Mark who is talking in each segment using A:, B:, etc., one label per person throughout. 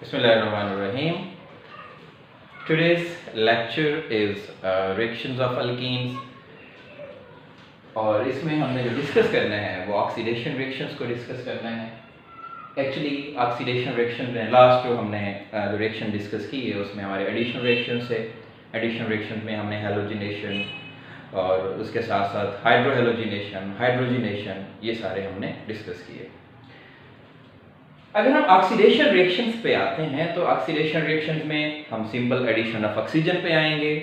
A: Bismillahirrahmanirrahim. Today's lecture is reactions of alkenes और इसमें हमने जो डिस्कस करना है वो ऑक्सीडेशन रिएक्शंस को डिस्कस करना है। एक्चुअली ऑक्सीडेशन रिएक्शन में लास्ट जो हमने जो रिएक्शन डिस्कस की है उसमें हमारे एडिशन रिएक्शंस है। एडिशन रिएक्शन में हमने हैलोजिनेशन और उसके साथ साथ हाइड्रोहेलोजिनेशन, हाइड्रोजिनेशन ये सारे हमने डिस्कस किए। अगर हम ऑक्सीडेशन रिएक्शंस पे आते हैं तो ऑक्सीडेशन रिएक्शंस में हम सिंपल एडिशन ऑफ ऑक्सीजन पे आएंगे,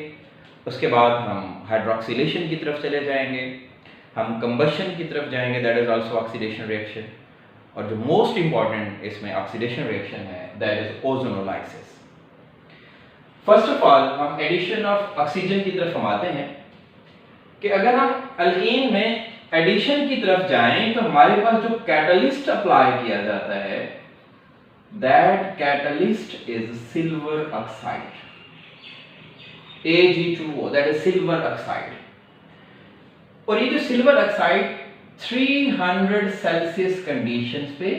A: उसके बाद हम हाइड्रोक्सिलेशन की तरफ चले जाएंगे, हम कंबशन की तरफ जाएंगे, that is also oxidation reaction. और जो मोस्ट इंपॉर्टेंट इसमें ऑक्सीडेशन रिएक्शन है that is ozonolysis. First of all हम एडिशन ऑफ ऑक्सीजन की तरफ हम आते हैं कि अगर हम अल्कीन में एडिशन की तरफ जाएं तो हमारे पास जो कैटलिस्ट अप्लाई किया जाता है that catalyst is silver oxide, Ag2O, that is silver oxide। और ये जो सिल्वर ऑक्साइड 300 सेल्सियस कंडीशंस पे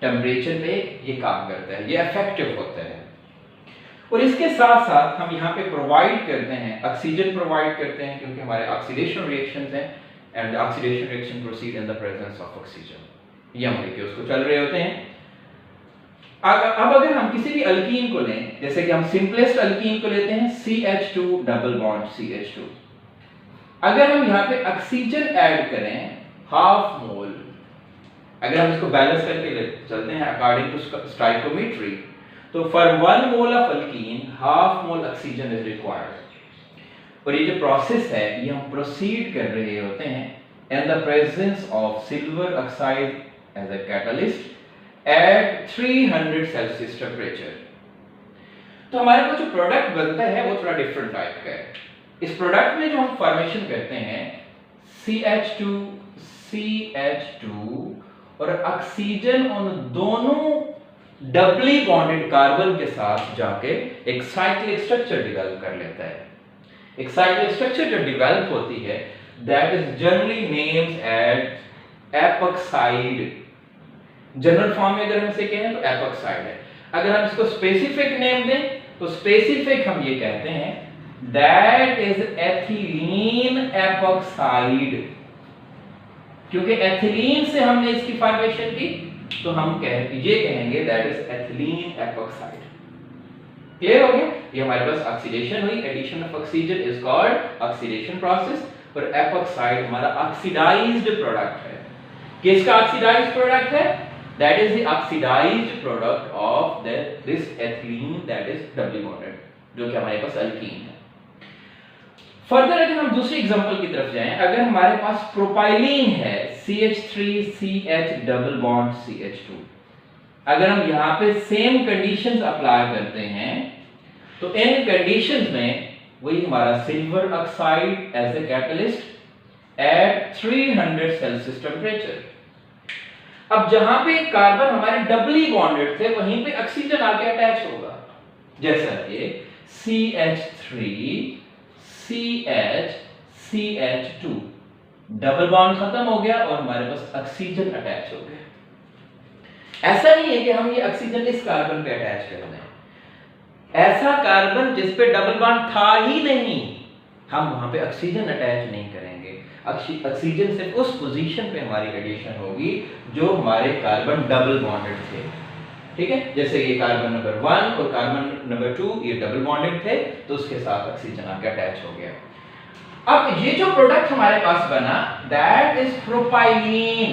A: टेम्परेचर पे ये काम करता है, ये इफेक्टिव होता है। और इसके साथ साथ हम यहाँ पे प्रोवाइड करते हैं ऑक्सीजन प्रोवाइड करते हैं क्योंकि हमारे ऑक्सीडेशन रिएक्शंस हैं and oxidation reaction proceed in the presence of oxygen. ये मॉलिक्यूल्स को चल रहे होते हैं। अब अगर हम किसी भी अल्कीन को लें, जैसे कि हम सिंपलेस्ट अल्कीन को लेते हैं CH2 डबल बॉन्ड CH2, अगर हम यहाँ पे ऑक्सीजन ऐड करें हाफ मोल, अगर हम इसको बैलेंस करके चलते हैं अकॉर्डिंग टू स्टोइकोमेट्री, तो for 1 mole of alkyne half mole oxygen is required. और ये जो प्रोसेस है ये हम प्रोसीड कर रहे होते हैं in the presence of silver oxide as a catalyst at 300 Celsius temperature. तो हमारे पास जो प्रोडक्ट बनता है वो थोड़ा डिफरेंट टाइप का है। इस प्रोडक्ट में जो हम फॉर्मेशन करते हैं CH2 CH2 और ऑक्सीजन उन दोनों डबली बॉन्डेड कार्बन के साथ जाके एक साइक्लिक स्ट्रक्चर डेवलप कर लेता है। एक साइक्लिक स्ट्रक्चर जो डेवलप होती है that is generally named as epoxide. General form में अगर हम इसे कहें तो एपॉक्साइड है। अगर हम इसको स्पेसिफिक नेम दें तो स्पेसिफिक हम ये कहते हैं दैट इज एथिलीन एपॉक्साइड। क्योंकि एथिलीन से हमने इसकी फॉर्मेशन की तो हम ये कहेंगे that is ethylene epoxide. Clear हो गया? ये हमारे पास ऑक्सीडेशन हुई, addition of oxygen is called oxidation process. और एपॉक्साइड हमारा ऑक्सीडाइज्ड प्रोडक्ट है। किसका ऑक्सीडाइज्ड प्रोडक्ट है? That is the oxidized product of this ethylene that is doubly bonded, जो कि हमारे पास अल्कीन है। फर्दर अगर हम दूसरी एग्जांपल की तरफ जाएं, अगर हमारे पास प्रोपाइलीन है CH3CH डबल बॉन्ड CH2, अगर हम यहाँ पे सेम कंडीशंस अप्लाई करते हैं तो इन कंडीशंस में वही हमारा silver oxide as a catalyst at 300 Celsius temperature. अब जहां पे कार्बन हमारे डबली बॉन्डेड थे वहीं पे ऑक्सीजन आके अटैच होगा, जैसा कि CH3 CH CH2 double bond खत्म हो गया और हमारे पास ऑक्सीजन अटैच हो गया। ऐसा नहीं है कि हम ये ऑक्सीजन इस कार्बन पे अटैच कर दें। ऐसा कार्बन जिस पे डबल बॉन्ड था ही नहीं, हम वहां पे ऑक्सीजन अटैच नहीं करेंगे। ऑक्सीजन सिर्फ उस पोजीशन पे हमारी एडिशन होगी जो हमारे कार्बन डबल बॉन्डेड थे। ठीक है, जैसे ये कार्बन नंबर 1 और कार्बन नंबर 2 ये डबल बॉन्डेड थे तो उसके साथ ऑक्सीजन आके अटैच हो गया। अब ये जो प्रोडक्ट हमारे पास बना that is propylene,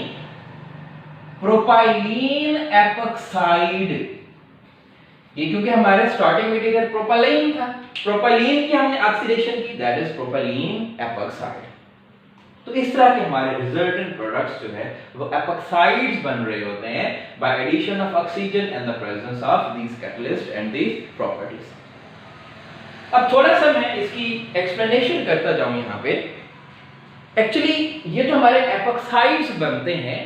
A: propylene epoxide. ये क्योंकि हमारे स्टार्टिंग मटेरियल प्रोपाइलीन था, प्रोपाइलीन की हमने ऑक्सीडेशन की दैट इज प्रोपाइलीन एपॉक्साइड। तो इस तरह के हमारे रिजल्टेंट प्रोडक्ट्स जो है वो एपॉक्साइड्स बन रहे होते हैं by addition of oxygen in the presence of these catalyst and these properties. अब थोड़ा सा मैं इसकी एक्सप्लेनेशन करता जाऊं यहाँ पे। एक्चुअली ये जो हमारे एपॉक्साइड्स बनते हैं,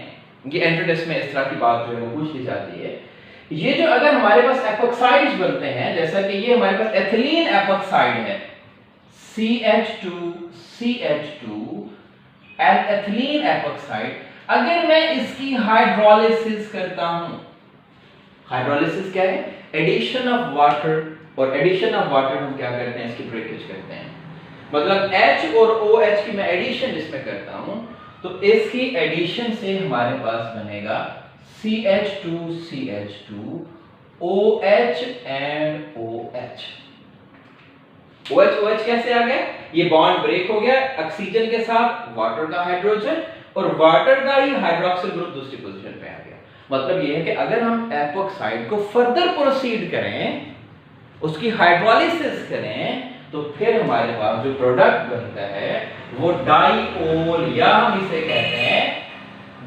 A: ये एंट्रेंस में इस तरह की बात जो है वो पूछ ली जाती है। ये जो अगर हमारे पास एपॉक्साइड्स बनते हैं, जैसा कि ये हमारे पास एथिलीन एपॉक्साइड है CH2 CH2 and ethylene epoxide, अगर मैं इसकी हाइड्रोलिसिस करता हूं हाइड्रोलिसिस क्या है? एडिशन ऑफ वाटर, और एडिशन ऑफ वाटर हम क्या करते हैं? इसकी ब्रेकेज करते हैं। मतलब H और OH की मैं एडिशन इसमें करता हूं, तो इसकी एडिशन से हमारे पास बनेगा CH2 OH and OH। OH कैसे आ गया? ये बॉन्ड ब्रेक हो गया ऑक्सीजन के साथ वाटर का हाइड्रोजन, और वाटर का ही हाइड्रोक्सिल ग्रुप दूसरी पोजीशन पे आ गया। मतलब ये है कि अगर हम एपॉक्साइड को फर्दर प्रोसीड करें, उसकी हाइड्रोलिसिस करें, तो फिर हमारे पास जो प्रोडक्ट बनता है वो डाईओल, या हम इसे कहते हैं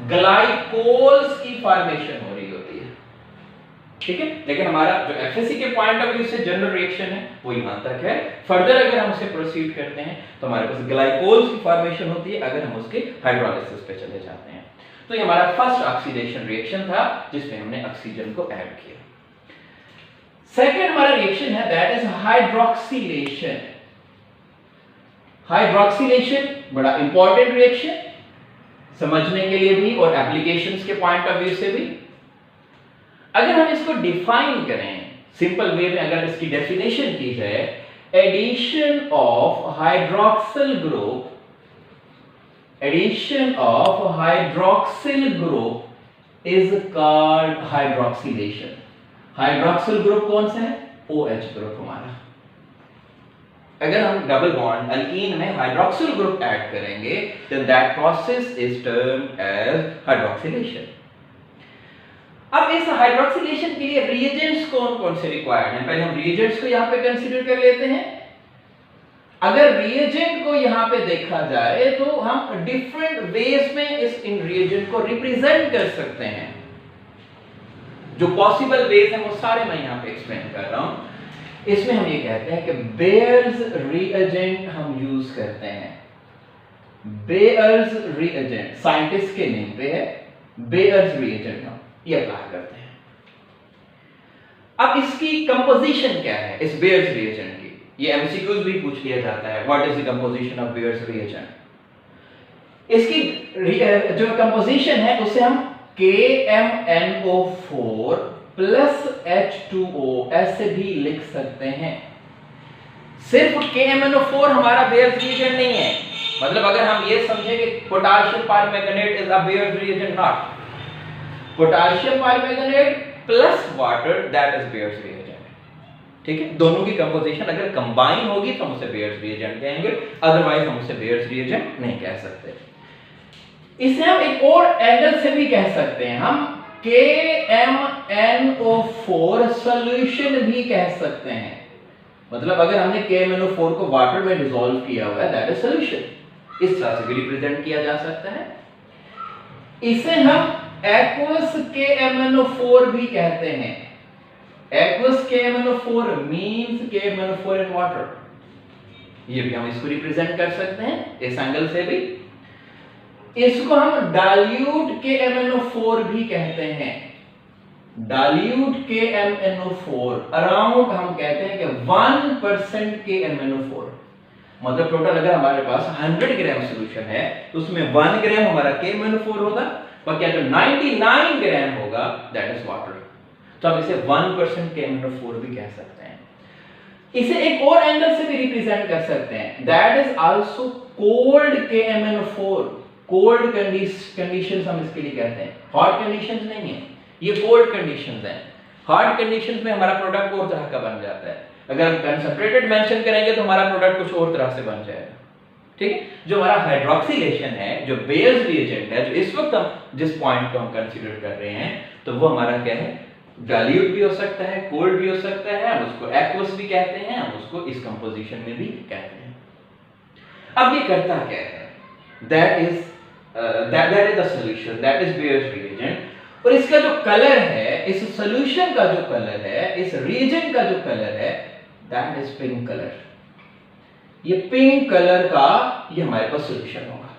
A: ग्लाइकोल्स की फॉर्मेशन हो रही होती है। ठीक है, लेकिन हमारा जो एफएससी के पॉइंट ऑफ व्यू से जनरल रिएक्शन है वो यहां तक है। फर्दर अगर हम उसे प्रोसीड करते हैं तो हमारे पास ग्लाइकोल्स की फॉर्मेशन होती है अगर हम उसके हाइड्रोलिसिस पे चले जाते हैं। तो ये हमारा फर्स्ट ऑक्सीडेशन रिएक्शन था जिसमें हमने ऑक्सीजन को ऐड किया। सेकेंड हमारा रिएक्शन है दैट इज हाइड्रोक्सिलेशन। हाइड्रोक्सिलेशन बड़ा इंपॉर्टेंट रिएक्शन समझने के लिए भी और एप्लीकेशंस के पॉइंट ऑफ व्यू से भी। अगर हम इसको डिफाइन करें सिंपल वे में, अगर इसकी डेफिनेशन की जाए, addition of hydroxyl group, addition of hydroxyl group is called hydroxylation. Hydroxyl group कौन सा है? OH ग्रुप हमारा। अगर हम डबल बॉन्ड अल्कीन में हाइड्रोक्सिल ग्रुप ऐड करेंगे then that process is termed as hydroxylation. अब इस हाइड्रोक्सिलेशन के लिए रिएजेंट्स कौन कौन से रिक्वायर्ड हैं? पहले हम रिएजेंट्स को यहां पे कंसीडर कर लेते हैं। अगर रिएजेंट को यहां पे देखा जाए तो हम डिफरेंट वेज में इस इन रिएजेंट को रिप्रेजेंट कर सकते हैं। जो पॉसिबल वेज हैं वो सारे मैं यहां पे एक्सप्लेन कर रहा हूं। इसमें हम ये कहते हैं कि बेयर्स रिएजेंट हम यूज करते हैं। बेयर्स रिएजेंट साइंटिस्ट के नेम पे है, बेयर्स रिएजेंट हम ये अप्लाई करते हैं। अब इसकी कंपोजिशन क्या है इस बेयर्स रिएजेंट की? ये एमसीक्यूज भी पूछ लिया जाता है, what is the composition of bears reagent. इसकी जो कंपोजिशन है उसे हम KMnO4 प्लस H2O ऐसे भी लिख सकते हैं। सिर्फ KMnO4 हमारा बेयर्स रिएजेंट नहीं है। मतलब अगर हम ये समझें कि potassium permanganate is a bears reagent, not. Potassium permanganate plus water that is bears reagent. ठीक है, दोनों की कंपोजिशन अगर कंबाइन होगी तो हम उसे बेयर्स रिएजेंट कहेंगे, अदरवाइज हम उसे बेयर्स रिएजेंट नहीं कह सकते। इसे हम एक और एंगल से भी कह सकते हैं, हम KMnO4 सॉल्यूशन भी कह सकते हैं। मतलब अगर हमने KMnO4 को वाटर में डिसॉल्व किया हुआ है दैट इज सॉल्यूशन। इस तरह से भी रिप्रेजेंट किया जा सकता है। इसे हम एक्वस KMnO4 भी कहते हैं। Aqueous KMnO4 means KMnO4 in water. ये भी हम इसको रिप्रेजेंट कर सकते हैं इस एंगल से भी। इसको हम डाइल्यूट KMnO4 भी कहते हैं। डाइल्यूट KMnO4 अराउंड हम कहते हैं कि 1% KMnO4। मतलब टोटल अगर हमारे पास 100 ग्राम सॉल्यूशन है तो उसमें 1 ग्राम हमारा KMnO4 होगा, और क्या जो 99 ग्राम होगा दैट इज वाटर। तो हम इसे 1% KMnO4 भी कह सकते हैं। इसे एक और एंगल से भी रिप्रेजेंट कर सकते हैं, that is also cold KMnO4। Cold conditions हम इसके लिए कहते हैं, हॉट कंडीशंस नहीं है, ये कोल्ड कंडीशंस हैं। हॉट कंडीशंस में हमारा प्रोडक्ट और तरह का बन जाता है। अगर हम कंसंट्रेटेड मेंशन करेंगे तो हमारा प्रोडक्ट कुछ और तरह से बन जाएगा। ठीक है, जो हमारा हाइड्रोक्सिलेशन है, जो बेयर्स रिएजेंट है, जो इस वक्त हम जिस पॉइंट को हम कंसीडर कर रहे हैं, तो वो हमारा क्या है? डाइल्यूट भी हो सकता है, कोल्ड भी हो सकता है, हम उसको एक्वस भी कहते हैं, हम उसको इस कंपोजिशन में भी कहते हैं। अब ये करता क्या है? That is the solution, that is bears reagent. और इसका जो कलर है, इस सॉल्यूशन का जो कलर है, इस रिएजेंट का जो कलर है, दैट इज पिंक कलर। ये पिंक कलर का ये हमारे पास सॉल्यूशन होगा।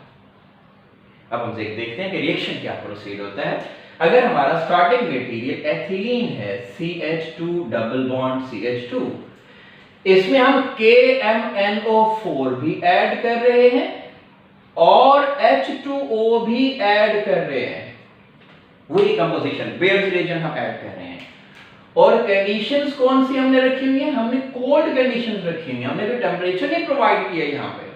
A: अब हम देखते हैं कि रिएक्शन क्या प्रोसीड होता है। अगर हमारा स्टार्टिंग मटेरियल एथिलीन है, CH2 डबल बॉन्ड CH2, इसमें हम KMnO4 भी ऐड कर रहे हैं और H2O भी ऐड कर रहे हैं। वही कंपोजिशन बेयर्स रिएजेंट हम ऐड कर रहे हैं। और कंडीशंस कौन सी हमने रखी हुई है? हमने कोल्ड कंडीशंस रखी हुई है, हमने कोई टेम्परेचर नहीं प्रोवाइड किया यहाँ पे।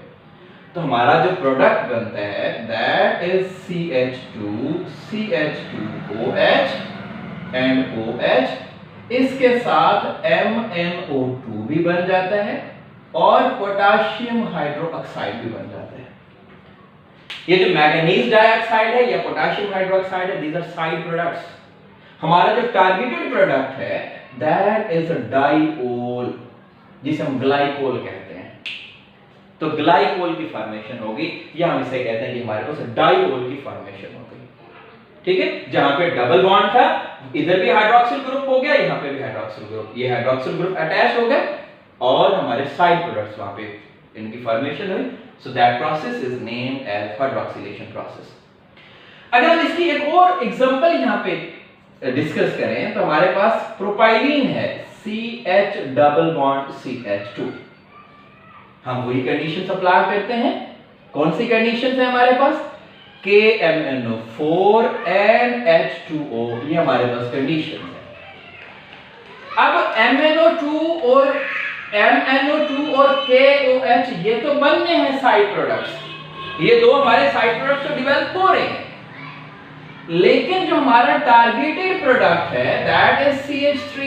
A: तो हमारा जो प्रोडक्ट बनता है that is CH2 CH2OH and OH, इसके साथ MnO2 भी बन जाता है और पोटेशियम हाइड्रोक्साइड भी बन जाता है। ये जो मैंगनीज डाइऑक्साइड है या पोटेशियम हाइड्रोक्साइड है, दीज आर साइड प्रोडक्ट्स। हमारा जो टारगेटेड प्रोडक्ट है दैट इज अ डाइओल, जिसे हम ग्लाइकोल कहते हैं। तो ग्लाइकोल की फॉर्मेशन होगी, या हम इसे कहते हैं कि हमारे पास डाइओल की फॉर्मेशन हो गई। ठीक है, जहां पे डबल बॉन्ड था, इधर भी हाइड्रोक्सिल ग्रुप हो गया, यहां पे भी हाइड्रोक्सिल ग्रुप, ये हाइड्रोक्सिल ग्रुप अटैच हो गए और हमारे साइड प्रोडक्ट्स वहां पे इनकी फॉर्मेशन हुई। So that process is named as hydroxylation process. अगर हम इसकी एक और एग्जांपल यहां पे डिस्कस करें तो हमारे पास प्रोपाइलीन है, CH डबल बॉन्ड CH2। हम वही कंडीशन अप्लाई करते हैं। कौन सी कंडीशन है हमारे पास? KMnO4 and H2O, ये हमारे पास कंडीशन है। अब MnO2 और MnO2 और KOH ये तो बनने हैं साइड प्रोडक्ट्स, ये दो हमारे साइड प्रोडक्ट्स तो डेवलप हो रहे हैं, लेकिन जो हमारा टारगेटेड प्रोडक्ट है that is CH3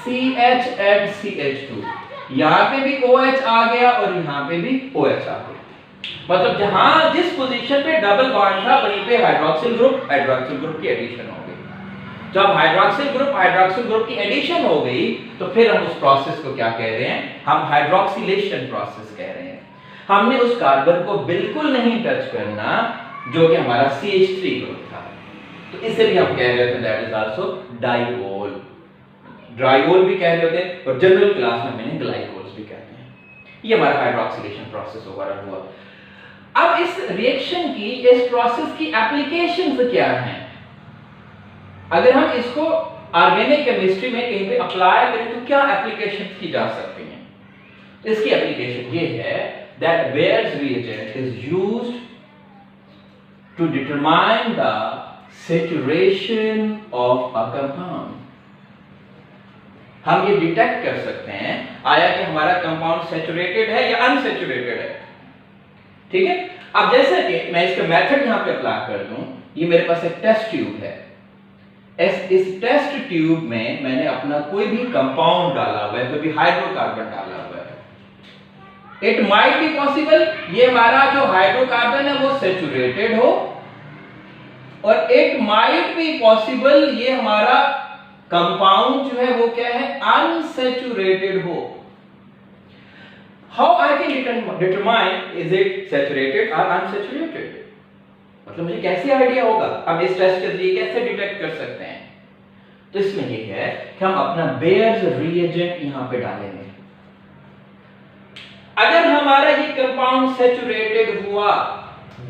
A: CH and CH2। यहां पे भी OH आ गया और यहां पे भी OH आ गया, मतलब जहां जिस पोजीशन पे डबल बॉन्ड था वहीं पे हाइड्रोक्सिल ग्रुप की एडिशन हो गई। जब हाइड्रोक्सिल ग्रुप की एडिशन हो गई तो फिर हम उस प्रोसेस को क्या कह रहे हैं? हम हाइड्रोक्सिलेशन प्रोसेस कह रहे हैं। हमने उस कार्बन को बिल्कुल नहीं टच करना जो कि हमारा CH3 ग्रुप था, तो इसे भी हम कह रहे थे दैट इज आल्सो डाइओल। ड्राइओल भी कह रहे होते हैं और जनरल क्लास में मैंने ग्लाइकोल्स भी कहते हैं। ये हमारा हाइड्रोक्सिलेशन प्रोसेस ओवरऑल हुआ। अब इस रिएक्शन की, इस प्रोसेस की एप्लीकेशंस क्या हैं? अगर हम इसको ऑर्गेनिक केमिस्ट्री में कहीं पे अप्लाई करें तो क्या एप्लीकेशंस की जा सकती हैं? तो इसकी एप्लीकेशन ये है that Baeyer's reagent is used to determine the saturation of a compound। हम ये डिटेक्ट कर सकते हैं आया कि हमारा कंपाउंड सैचुरेटेड है या अनसैचुरेटेड है। ठीक है, अब जैसे कि मैं इसका मेथड यहां पे अप्लाई कर दूं, ये मेरे पास एक टेस्ट ट्यूब है। इस टेस्ट ट्यूब में मैंने अपना कोई भी कंपाउंड डाला हुआ है, कोई भी हाइड्रोकार्बन डाला हुआ है। इट माइट बी पॉसिबल ये हमारा जो हाइड्रोकार्बन है वो सैचुरेटेड हो, और इट माइट बी पॉसिबल ये हमारा कंपाउंड जो है वो क्या है? अनसैचुरेटेड हो। How I can determine is it saturated और अनसैचुरेटेड? मतलब मुझे कैसे आइडिया होगा? हम इस टेस्ट के जरिए कैसे डिटेक्ट कर सकते हैं? तो इसमें ये है कि हम अपना बेयर्स रिएजेंट यहां पे डालेंगे। अगर हमारा ये कंपाउंड सैचुरेटेड हुआ,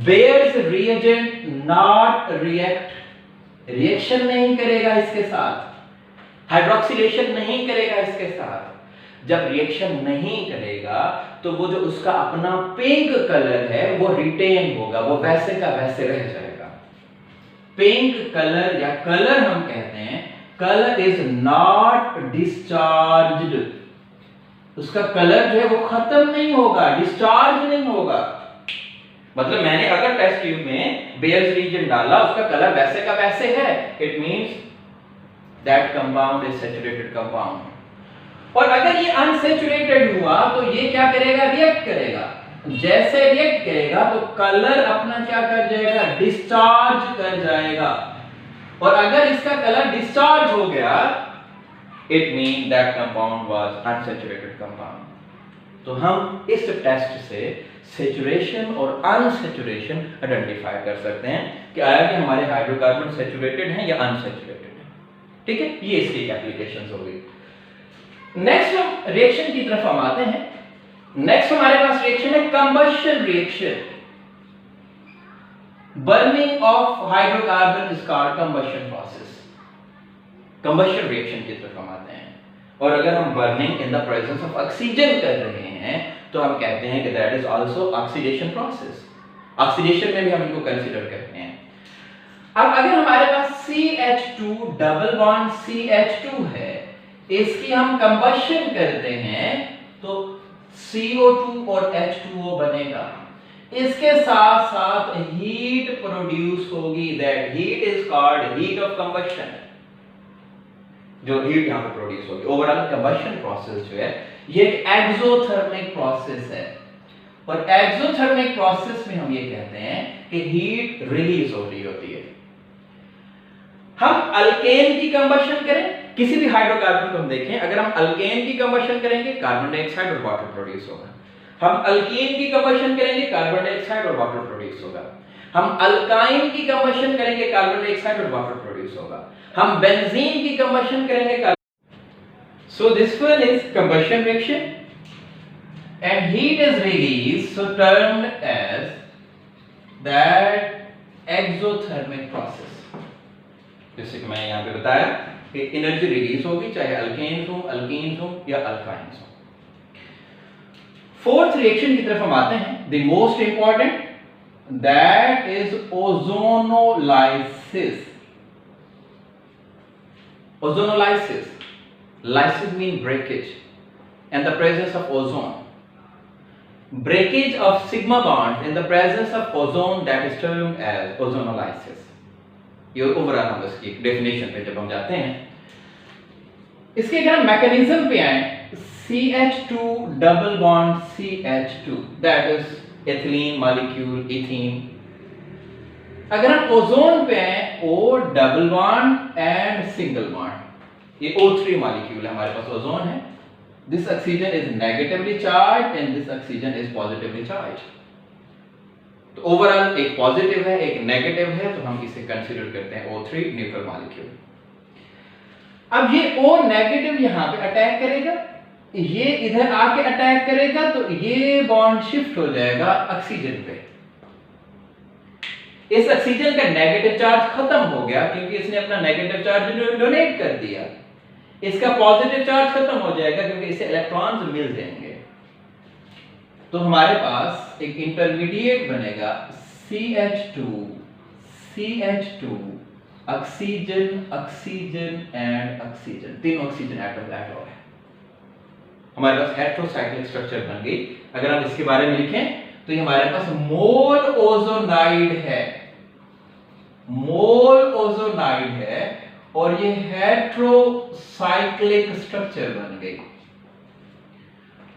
A: bears reagent not react, reaction नहीं करेगा इसके साथ, हाइड्रोक्सिलेशन नहीं करेगा इसके साथ। जब रिएक्शन नहीं करेगा तो वो जो उसका अपना पिंक कलर है वो रिटेन होगा, वो वैसे का वैसे रह जाएगा। पिंक कलर या कलर हम कहते हैं, कलर इज नॉट डिस्चार्ज्ड, उसका कलर जो है वो खत्म नहीं होगा, डिस्चार्ज नहीं होगा। मतलब मैंने अगर टेस्ट ट्यूब में बेयर्स रीजन डाला, उसका कलर वैसे का वैसे है, it means that compound is saturated compound. और अगर ये अनसैचुरेटेड हुआ तो ये क्या करेगा? रिएक्ट करेगा। जैसे रिएक्ट करेगा तो कलर अपना क्या कर जाएगा? डिस्चार्ज कर जाएगा। और अगर इसका कलर डिस्चार्ज हो गया, it mean that compound was unsaturated compound. तो हम इस टेस्ट से सैचुरेशन और अनसैचुरेशन आइडेंटिफाई कर सकते हैं कि आया कि हमारे हाइड्रोकार्बन सैचुरेटेड हैं या अनसैचुरेटेड हैं। ठीक है, ये इसकी एप्लीकेशंस हो गई। नेक्स्ट हम रिएक्शन की तरफ हम आते हैं। नेक्स्ट हमारे पास रिएक्शन है combustion reaction. Burning of hydrocarbon is called combustion process. Combustion reaction की तरफ हम आते हैं। और अगर हम burning in the presence of oxygen कर रहे हैं तो हम कहते हैं कि that is also oxidation process. Oxidation में भी हम इनको कंसीडर करते हैं। अब अगर हमारे पास CH2 डबल बॉन्ड CH2 है इसकी हम कंबशन करते हैं तो CO2 और H2O बनेगा। इसके साथ साथ हीट प्रोड्यूस होगी, that heat is called heat of combustion. जो हीट यहां पर प्रोड्यूस होगी, ओवरऑल कंबशन प्रोसेस जो है ये एक एक्सोथर्मिक प्रोसेस है। और एक्सोथर्मिक प्रोसेस में हम ये कहते हैं कि हीट रिलीज हो रही होती है। हम अल्केन की कंबशन करें, किसी भी हाइड्रोकार्बन को हम देखें, अगर हम अल्केन की कंबशन करेंगे कार्बन डाइऑक्साइड और वाटर प्रोड्यूस होगा। हम अल्कीन की कंबशन करेंगे कार्बन डाइऑक्साइड और वाटर प्रोड्यूस होगा। हम अल्काइन की कंबशन करेंगे कार्बन डाइऑक्साइड और वाटर प्रोड्यूस होगा। हम बेंजीन की कंबशन करेंगे। So this one is combustion reaction and heat is released, so termed as that exothermic process. जैसे कि मैं यहाँ पे बताया कि एनर्जी रिलीज होगी चाहे अल्केन्स हो, अल्कीन्स हो या अल्काइन्स हो। फोर्थ रिएक्शन की तरफ हम आते हैं, the most important, that is ozonolysis. Ozonolysis. Lysis means breakage and the presence of ozone. Breakage of sigma bonds in the presence of ozone, that is termed as ozonolysis. ये overall हम इसकी definition पे जब हम जाते हैं, इसके अगर हम मैकेनिज्म पे आए, CH2 double bond CH2, that is ethylene molecule, ethene. अगर हम ओजोन पे आए, O double bond and single bond, ये O3 मॉलिक्यूल है हमारे पास, ओजोन है। This oxygen is negatively charge and this oxygen is positively charge. तो ओवरऑल एक पॉजिटिव है एक नेगेटिव है, तो हम इसे कंसीडर करते हैं O3 न्यूट्रल मॉलिक्यूल। अब ये O नेगेटिव यहां पे अटैक करेगा, ये इधर आके अटैक करेगा, तो ये बॉन्ड शिफ्ट हो जाएगा ऑक्सीजन पे। इस ऑक्सीजन का नेगेटिव चार्ज खत्म हो गया क्योंकि इसने अपना नेगेटिव चार्ज डोनेट कर दिया। इसका पॉजिटिव चार्ज खत्म हो जाएगा क्योंकि इसे इलेक्ट्रॉन्स मिल जाएंगे। तो हमारे पास एक इंटरमीडिएट बनेगा CH2 oxygen oxygen and oxygen, तीनों ऑक्सीजन एटम ऐड हो गए, हमारे पास हेटेरोसाइक्लिक स्ट्रक्चर बन गई। अगर हम इसके बारे में लिखें तो ये हमारे पास मोल ओजोनाइड है, मोल ओजोनाइड है, और ये हेटेरोसाइक्लिक स्ट्रक्चर बन गई।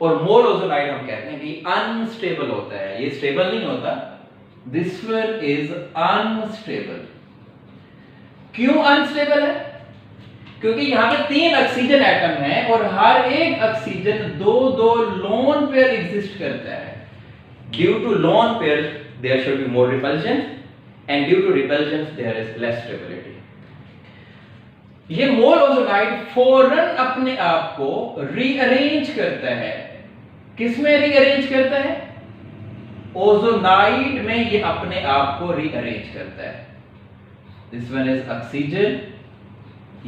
A: और मोल ओजोनाइड हम कहते हैं कि अनस्टेबल होता है, ये स्टेबल नहीं होता, दिस वन इज अनस्टेबल। क्यों अनस्टेबल है? क्योंकि यहां पे 3 ऑक्सीजन एटम है और हर एक ऑक्सीजन दो लोन पेयर एग्जिस्ट करता है। Due to lone pairs there should be more repulsion and due to repulsions there is less stability. ये मोल ओजोनाइड फौरन अपने आप को रीअरेंज करता है। किस में रीअरेंज करता है? ओजोनाइड में ये अपने आप को रीअरेंज करता है। दिस वन इज ऑक्सीजन,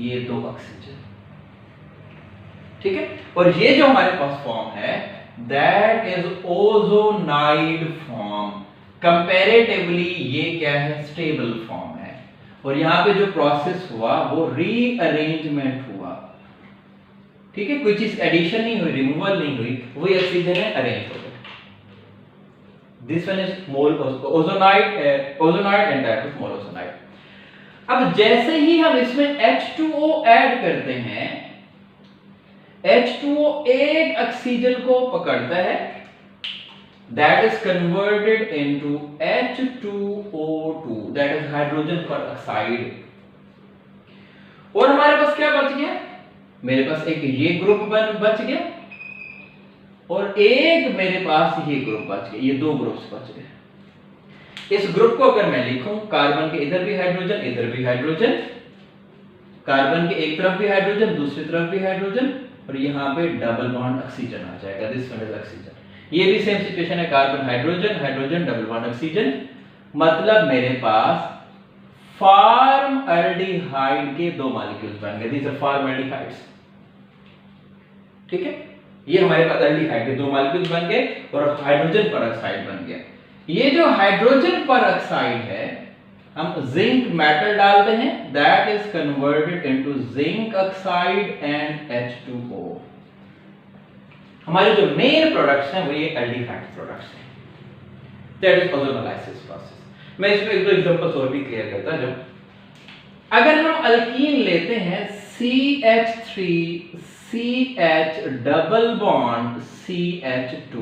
A: ये 2 ऑक्सीजन, ठीक है। और ये जो हमारे पास फॉर्म है that is ozonide form, comparatively ये क्या है? स्टेबल फॉर्म है। और यहां पे जो प्रोसेस हुआ वो रीअरेंजमेंट हुआ, ठीक है, कोई चीज एडिशन नहीं हुई, रिमूवल नहीं हुई, वही ऑक्सीजन है अरेंज हो गया। This one is mole ozonide and that is mole ozonide. अब जैसे ही हम इसमें H2O ऐड करते हैं, H2O एक ऑक्सीजन को पकड़ता है, that is converted into H2O2, that is hydrogen peroxide। और हमारे पास क्या बच गया? मेरे पास एक ये ग्रुप बच गया और एक मेरे पास ये ग्रुप बच गया, ये 2 ग्रुप्स बच गए। इस ग्रुप को अगर मैं लिखूं, कार्बन के इधर भी हाइड्रोजन इधर भी हाइड्रोजन, कार्बन के एक तरफ भी हाइड्रोजन दूसरी तरफ भी हाइड्रोजन, और यहाँ पे डबल बॉन्ड ऑक्सीजन आ जाएगा, दिस वन इज ऑक्सीजन। ये भी सेम सिचुएशन है, carbon hydrogen hydrogen double bond oxygen, मतलब मेरे पास फॉर्मल्डिहाइड के 2 मॉलिक्यूल्स बन गए, दीस आर फॉर्मल्डिहाइड्स, ठीक है। ये हमारे पास एल्डिहाइड के 2 मॉलिक्यूल्स बन गए और हाइड्रोजन पेरोक्साइड बन गया। ये जो हाइड्रोजन पेरोक्साइड है हम जिंक मेटल डालते हैं, that is converted into zinc oxide and H2O। हमारे जो मेन प्रोडक्ट्स हैं वो ये एल्डिहाइड प्रोडक्ट्स हैं, दैट इज ओजोनोलाइसिस प्रोसेस। मैं इसमें एक दो एग्जांपल्स और भी क्लियर करता हूं। अगर हम अल्कीन लेते हैं CH3CH डबल बॉन्ड CH2,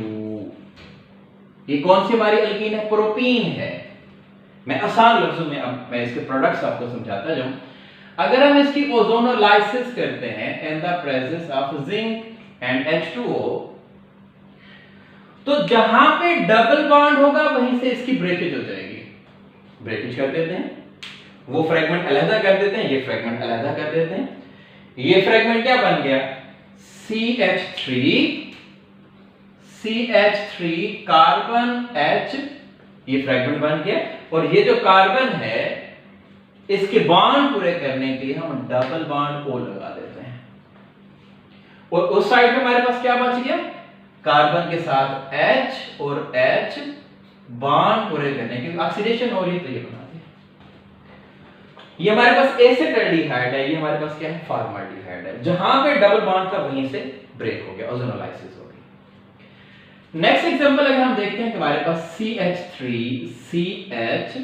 A: ये कौन सी हमारी अल्कीन है? प्रोपीन है। मैं आसान लफ्जों में अब मैं इसके प्रोडक्ट्स आपको समझाता जाऊं। अगर हम इसकी ओजोनोलाइसिस करते हैं in the presence of zinc and H2O, तो जहां पे डबल बॉन्ड होगा वहीं से इसकी ब्रेकेज हो जाएगी। ब्रेकेज कर देते हैं, वो फ्रेगमेंट अलहदा कर देते हैं, ये फ्रेगमेंट अलहदा कर देते हैं। ये फ्रेगमेंट क्या बन गया? CH3 कार्बन H, ये फ्रेगमेंट बन गया। और ये जो कार्बन है इसके बॉन्ड पूरे करने के लिए हम डबल बॉन्ड O लगा देते हैं। और उस साइड में हमारे पास क्या बच गया? कार्बन के साथ H और H बॉन्ड पूरे करने के लिए ऑक्सीडेशन हो रही है, तो ये बना दिया। ये हमारे पास एसिटाल्डिहाइड है, ये हमारे पास क्या है? फॉर्माल्डिहाइड है। जहां पे डबल बॉन्ड था वहीं से ब्रेक हो गया, ओजोनोलाइसिस हो गई। नेक्स्ट एग्जांपल अगर हम देखते हैं कि हमारे पास CH3CH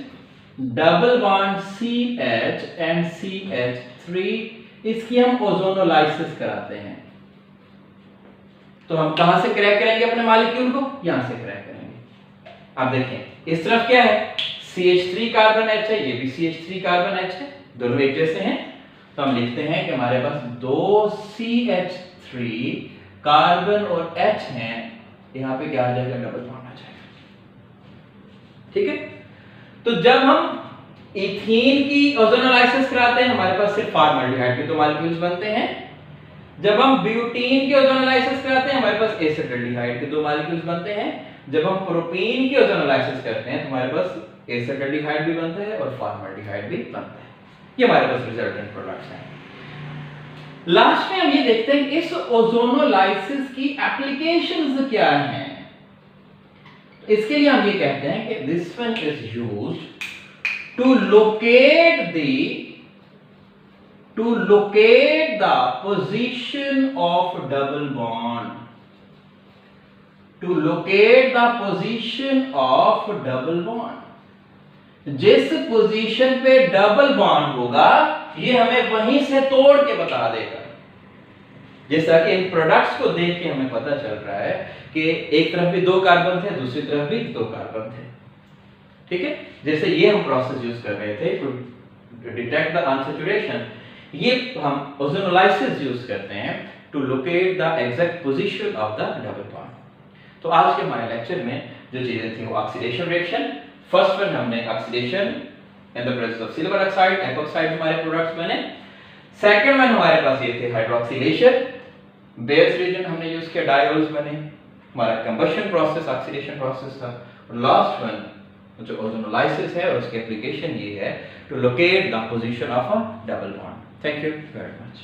A: double bond CH and CH3, इसकी हम ओजोनोलाइसिस कराते हैं। तो हम कहां से क्रैक करेंगे अपने मॉलिक्यूल को? यहां से क्रैक करेंगे। अब देखें इस तरफ क्या है? CH3 कार्बन H है, ये भी CH3 कार्बन H है, दोनों एक जैसे हैं। तो हम लिखते हैं कि हमारे पास दो CH3 कार्बन और H हैं, यहां पे क्या आ जाएगा? डबल बॉन्ड आ जाएगा। ठीक है, तो जब हम इथीन की ओजोनोलाइसिस कराते हैं हमारे पास सिर्फ फॉर्माल्डिहाइड के दो मॉलिक्यूल्स बनते हैं। जब हम ब्यूटीन की ओजोनोलाइसिस कराते हैं हमारे पास एसिटाल्डिहाइड के दो मॉलिक्यूल्स बनते हैं। जब हम प्रोपीन की ओजोनोलाइसिस करते हैं तो हमारे पास एसिटाल्डिहाइड भी बनता है और फॉर्माल्डिहाइड भी बनता है। ये हमारे पास रिजल्टेंट प्रोडक्ट्स हैं। लास्ट में हम ये देखते हैं इस ओजोनोलाइसिस की एप्लीकेशंस क्या हैं। इसके लिए हम ये कहते हैं कि this one is used to locate the position of double bond, to locate the position of double bond। जिस पोजीशन पे डबल बॉन्ड होगा ये हमें वहीं से तोड़ के बता देगा। जैसा कि इन प्रोडक्ट्स को देख के हमें पता चल रहा है कि एक तरफ भी दो कार्बन थे, दूसरी तरफ भी दो कार्बन थे। ठीक है, जैसे ये हम प्रोसेस यूज कर रहे थे टू डिटेक्ट द अनसैचुरेशन, ये हम ओजोनोलाइसिस यूज करते हैं to locate the exact position of the double bond. तो आज के हमारे लेक्चर में जो चीजें थी वो ऑक्सीडेशन रिएक्शन। फर्स्ट वन हमने oxidation in the presence of silver oxide, epoxide हमारे प्रोडक्ट्स बने। सेकंड वन हमारे पास ये थे हाइड्रोक्सिलेशन, बेस रीजन हमने यूज किया, डायोल्स बने। हमारा कंबशन प्रोसेस ऑक्सीडेशन प्रोसेस था। और लास्ट वन जो ओजोनोलाइसिस है और उसकी एप्लीकेशन ये है to locate the position of a double bond. Thank you very much.